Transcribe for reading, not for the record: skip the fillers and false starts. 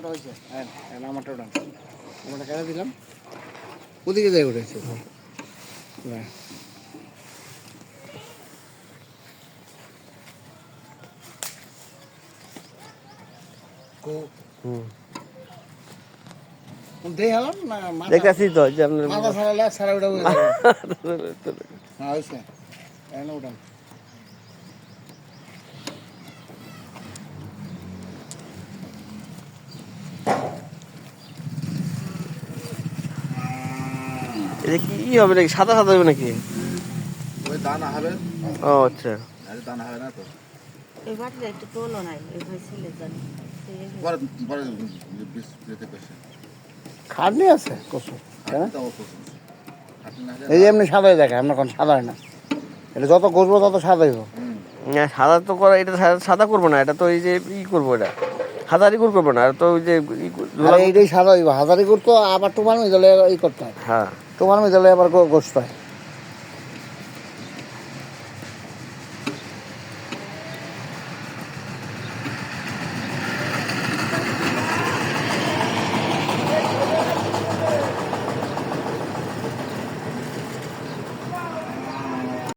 আমারটা হয়েছে, হ্যাঁ আমারটা ওটা আমারটা কেটে দিলাম, ওদিকে যাই উঠেছে না। দেখতেছি তো যে আপনার মাথা ছাড়ালে ছাড়া উঠা হয়ে হ্যাঁ হয়েছে উঠান। এটা কি হবে নাকি, সাদা সাদা হবে নাকি? ওই দানা হবে। ও আচ্ছা, দানা হবে না তো। এই বাটিটা একটু তোলো নাই, এই ভাই ছিলে জানি পরে পরে বিষ যেতে পেছে। খাটনি আছে কচু, হ্যাঁ তাও কচু। খাটনি না এই যে এমনি সাদাই দেখে, আমরা কোন সাদা হয় না, এটা যত গজবো তত সাদাই হোক। না সাদা তো করা, এটা সাদা করবো না, এটা তো এই যে ই করবো, এটা হাজারি গুড় করবো না, আর তো ওই যে এইটাই সাদা হইব, হাজারি করতো আবার তোমার মিদলে ই করতে হয়, হ্যাঁ তোমার মিদলে আবার গোস্ত হয়।